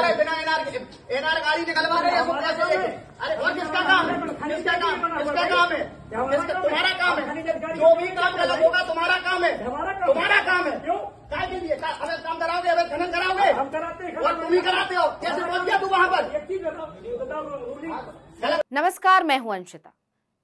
रहे बिना एनआर गाड़ी निकलवा रहे हैं पैसे लेके। अरे और किसका काम है? किसका काम है? तुम्हारा काम है। जो भी काम गलत होगा तुम्हारा काम है। तुम्हारा काम है। क्यों काय के लिए अगर काम कराओगे, अगर खनन कराओगे हम कराते हैं और तुम ही कराते हो। कैसे पहुंच गया तू वहां पर? नमस्कार, मैं हूं अंशिता।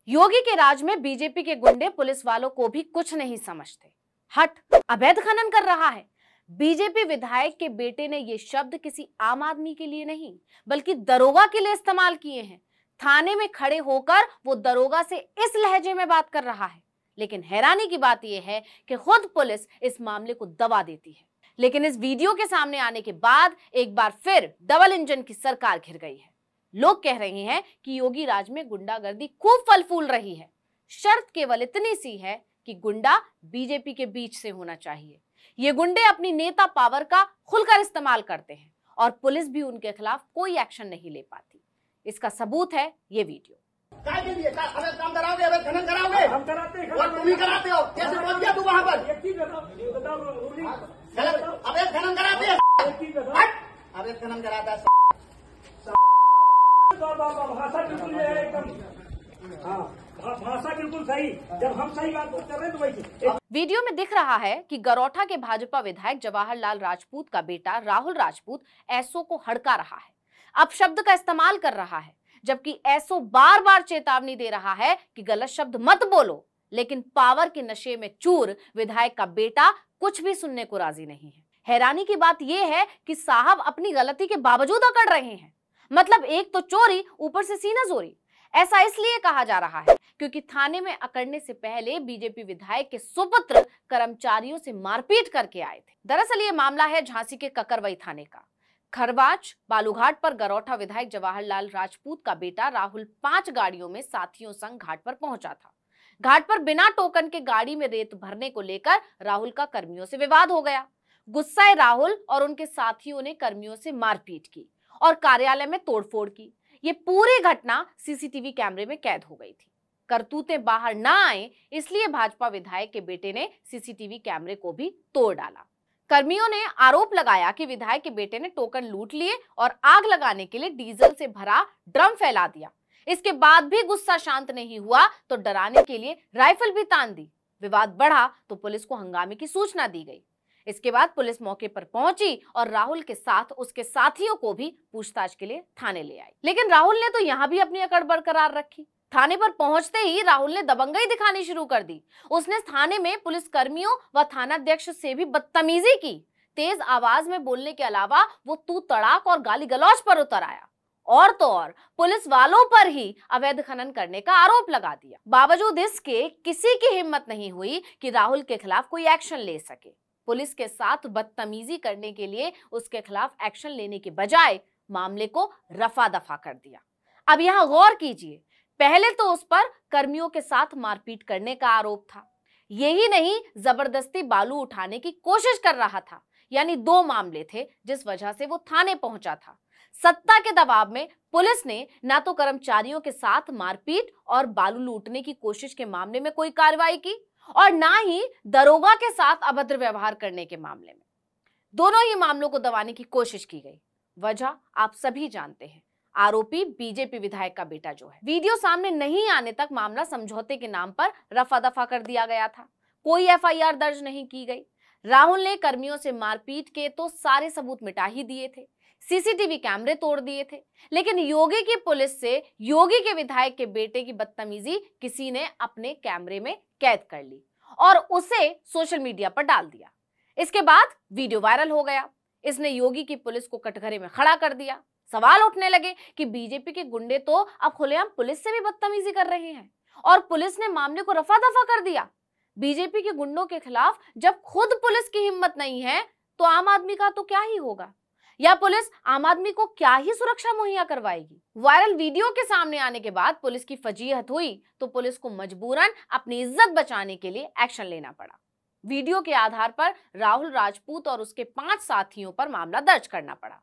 योगी के राज में बीजेपी के गुंडे पुलिस वालों को भी कुछ नहीं समझते। हट, अवैध खनन कर रहा है। बीजेपी विधायक के बेटे ने ये शब्द किसी आम आदमी के लिए नहीं बल्कि दरोगा के लिए इस्तेमाल किए हैं। थाने में खड़े होकर वो दरोगा से इस लहजे में बात कर रहा है। लेकिन हैरानी की बात यह है कि खुद पुलिस इस मामले को दबा देती है। लेकिन इस वीडियो के सामने आने के बाद एक बार फिर डबल इंजन की सरकार घिर गई है। लोग कह रहे हैं कि योगी राज में गुंडागर्दी खूब फल फूल रही है। शर्त केवल इतनी सी है कि गुंडा बीजेपी के बीच से होना चाहिए। ये गुंडे अपनी नेता पावर का खुलकर इस्तेमाल करते हैं और पुलिस भी उनके खिलाफ कोई एक्शन नहीं ले पाती। इसका सबूत है ये वीडियो। काय के लिए अगर काम कराओगे, अगर खनन कराओगे हम कराते हैं और तुम ही कराते हो। कैसे पहुंच गया तू वहां पर? अवैध खनन कराते हैं। अवैध खनन कराता है। भाषा बिल्कुल एकदम, हाँ भाषा बिल्कुल सही। जब हम सही बात कर रहे हैं तो वैसे। वीडियो में दिख रहा है कि गरौठा के भाजपा विधायक जवाहरलाल राजपूत का बेटा राहुल राजपूत एसओ को हड़का रहा है, अपशब्द का इस्तेमाल कर रहा है, जबकि एसओ बार बार चेतावनी दे रहा है कि गलत शब्द मत बोलो। लेकिन पावर के नशे में चूर विधायक का बेटा कुछ भी सुनने को राजी नहीं है। हैरानी की बात यह है कि साहब अपनी गलती के बावजूद अकड़ रहे हैं। मतलब एक तो चोरी, ऊपर से सीना जोरी। ऐसा इसलिए कहा जा रहा है क्योंकि थाने में अकड़ने से पहले बीजेपी विधायक के सुपुत्र कर्मचारियों से मारपीट करके आए थे। दरअसल ये मामला है झांसी के ककरवई थाने का। खरवाच बालूघाट पर गरौठा विधायक जवाहरलाल राजपूत का बेटा राहुल 5 गाड़ियों में साथियों संग घाट पर पहुंचा था। घाट पर बिना टोकन के गाड़ी में रेत भरने को लेकर राहुल का कर्मियों से विवाद हो गया। गुस्साए राहुल और उनके साथियों ने कर्मियों से मारपीट की और कार्यालय में तोड़फोड़ की। ये पूरी घटना सीसीटीवी कैमरे में कैद हो गई थी। करतूतें बाहर ना आए इसलिए भाजपा विधायक के बेटे ने सीसीटीवी कैमरे को भी तोड़ डाला। कर्मियों ने आरोप लगाया कि विधायक के बेटे ने टोकन लूट लिए और आग लगाने के लिए डीजल से भरा ड्रम फैला दिया। इसके बाद भी गुस्सा शांत नहीं हुआ तो डराने के लिए राइफल भी तान दी। विवाद बढ़ा तो पुलिस को हंगामे की सूचना दी गई। इसके बाद पुलिस मौके पर पहुंची और राहुल के साथ उसके साथियों को भी पूछताछ के लिए थाने ले आई। लेकिन राहुल ने तो यहां भी अपनी अकड़ बरकरार रखी। थाने पर पहुंचते ही राहुल ने दबंगई दिखानी शुरू कर दी। उसने थाने में पुलिस कर्मियों व थानाध्यक्ष से भी बदतमीजी की। तेज आवाज में बोलने के अलावा वो तू तड़ाक और गाली गलौज पर उतर आया। और तो और पुलिस वालों पर ही अवैध खनन करने का आरोप लगा दिया। बावजूद इसके किसी की हिम्मत नहीं हुई कि राहुल के खिलाफ कोई एक्शन ले सके। पुलिस के साथ बदतमीजी करने के लिए उसके खिलाफ एक्शन लेने के बजाय मामले को रफा दफा कर दिया। अब यहां गौर कीजिए, पहले तो उस पर कर्मियों के साथ मारपीट करने का आरोप था। यही नहीं, जबरदस्ती बालू उठाने की कोशिश कर रहा था। यानी 2 मामले थे जिस वजह से वो थाने पहुंचा था। सत्ता के दबाव में पुलिस ने ना तो कर्मचारियों के साथ मारपीट और बालू लूटने की कोशिश के मामले में कोई कार्रवाई की और ना ही दरोगा के साथ अभद्र व्यवहार करने के मामले में। दोनों ही मामलों को दबाने की कोशिश की गई। वजह आप सभी जानते हैं, आरोपी बीजेपी विधायक का बेटा जो है। वीडियो सामने नहीं आने तक मामला समझौते के नाम पर रफा दफा कर दिया गया था। कोई एफआईआर दर्ज नहीं की गई। राहुल ने कर्मियों से मारपीट के तो सारे सबूत मिटा ही दिए थे, सीसीटीवी कैमरे तोड़ दिए थे। लेकिन योगी की पुलिस से योगी के विधायक के बेटे की बदतमीजी किसी ने अपने कैमरे में कैद कर ली और उसे सोशल मीडिया पर डाल दिया। इसके बाद वीडियो वायरल हो गया। इसने योगी की पुलिस को कटघरे में खड़ा कर दिया। सवाल उठने लगे कि बीजेपी के गुंडे तो अब खुलेआम पुलिस से भी बदतमीजी कर रहे हैं और पुलिस ने मामले को रफा दफा कर दिया। बीजेपी के गुंडों के खिलाफ जब खुद पुलिस की हिम्मत नहीं है तो आम आदमी का तो क्या ही होगा, या पुलिस आम आदमी को क्या ही सुरक्षा मुहैया करवाएगी। वायरल वीडियो के सामने आने के बाद पुलिस की फजीहत हुई तो पुलिस को मजबूरन अपनी इज्जत बचाने के लिए एक्शन लेना पड़ा। वीडियो के आधार पर राहुल राजपूत और उसके 5 साथियों पर मामला दर्ज करना पड़ा।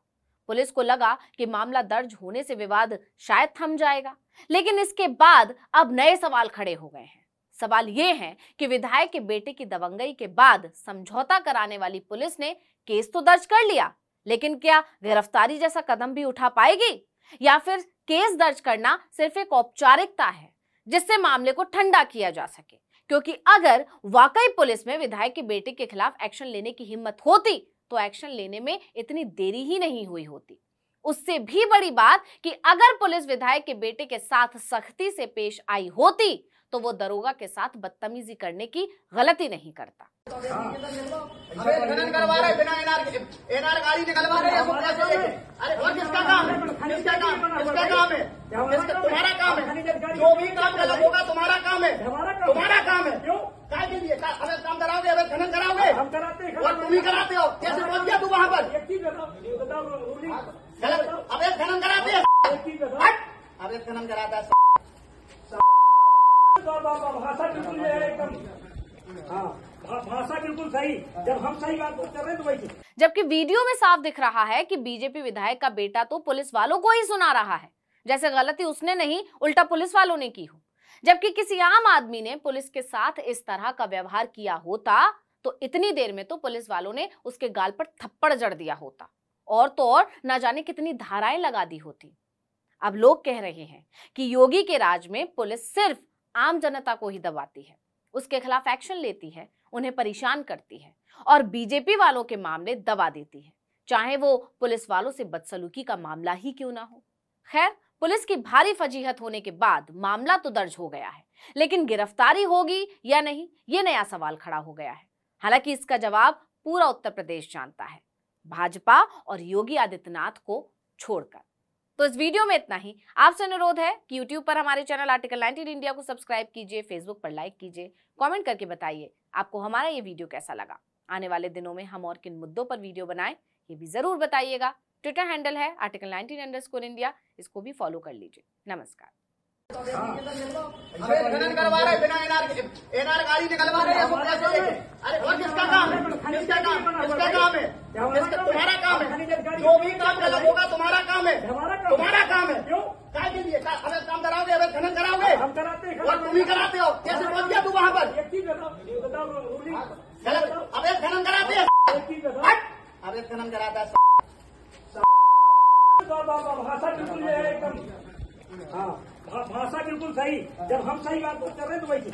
पुलिस को लगा कि मामला दर्ज होने से विवाद शायद थम जाएगा, लेकिन इसके बाद अब नए सवाल खड़े हो गए हैं। सवाल ये है कि विधायक के बेटे की दबंगई के बाद समझौता कराने वाली पुलिस ने केस तो दर्ज कर लिया, लेकिन क्या गिरफ्तारी जैसा कदम भी उठा पाएगी, या फिर केस दर्ज करना सिर्फ एक औपचारिकता है जिससे मामले को ठंडा किया जा सके? क्योंकि अगर वाकई पुलिस में विधायक के बेटे के खिलाफ एक्शन लेने की हिम्मत होती तो एक्शन लेने में इतनी देरी ही नहीं हुई होती। उससे भी बड़ी बात कि अगर पुलिस विधायक के बेटे के साथ सख्ती से पेश आई होती तो वो दरोगा के साथ बदतमीजी करने की गलती नहीं करता। खनन करवा रहे बिना एनआर गाड़ी निकलवा रहे हैं, कैसे लेके? अरे और किसका काम है? किसका काम है? तुम्हारा काम है। जो भी काम गलत होगा तुम्हारा काम है, तुम्हारा काम है। क्यों? क्या के लिए? अबे काम कराओगे, अबे खनन कराओगे? हम कराते हैं और तुम ही कराते हो। कैसे पहुंच गया तू वहाँ पर? अबे खनन कराते हैं, अबे खनन कराता है। भाषा बिल्कुल एकदम, हाँ भाषा बिल्कुल सही। जब हम सही बात कर रहे हैं तो वही। जबकि वीडियो में साफ दिख रहा है कि बीजेपी विधायक का बेटा तो पुलिस वालों को ही सुना रहा है, जैसे गलती उसने नहीं उल्टा पुलिस वालों ने की हो। जबकि किसी आम आदमी ने पुलिस के साथ इस तरह का व्यवहार किया होता तो इतनी देर में तो पुलिस वालों ने उसके गाल पर थप्पड़ जड़ दिया होता, और तो और न जाने कितनी धाराएं लगा दी होती। अब लोग कह रहे हैं कि योगी के राज में पुलिस सिर्फ आम जनता को ही दबाती है, उसके खिलाफ एक्शन लेती है, उन्हें परेशान करती है और बीजेपी वालों के मामले दबा देती है, चाहे वो पुलिस वालों से बदसलूकी का मामला ही क्यों ना हो। खैर, पुलिस की भारी फजीहत होने के बाद मामला तो दर्ज हो गया है, लेकिन गिरफ्तारी होगी या नहीं, ये नया सवाल खड़ा हो गया है। हालांकि इसका जवाब पूरा उत्तर प्रदेश जानता है, भाजपा और योगी आदित्यनाथ को छोड़कर। तो इस वीडियो में इतना ही। आपसे अनुरोध है कि YouTube पर हमारे चैनल आर्टिकल 19 इंडिया को सब्सक्राइब कीजिए, फेसबुक पर लाइक कीजिए, कमेंट करके बताइए आपको हमारा ये वीडियो कैसा लगा। आने वाले दिनों में हम और किन मुद्दों पर वीडियो बनाएं ये भी जरूर बताइएगा। ट्विटर हैंडल है आर्टिकल 19 इंडिया, इसको भी फॉलो कर लीजिए। नमस्कार। खनन करवा रहे बिना एनआर गाड़ी निकलवा रहे हैं, कैसे लेके? अरे और किसका काम है? किसका काम है? तुम्हारा काम है। जो भी काम गलत होगा तुम्हारा काम है, तुम्हारा काम है। क्यों? क्या के लिए? अबे काम कराओगे, अबे खनन कराओगे? हम कराते हैं और तुम ही कराते हो। कैसे पहुंच गया तू वहाँ पर? अबे खनन कराते हैं, अबे खनन कराता है। भाषा बिल्कुल एकदम, हाँ भाषा बिल्कुल सही। जब हम सही बात कर रहे हैं तो वही।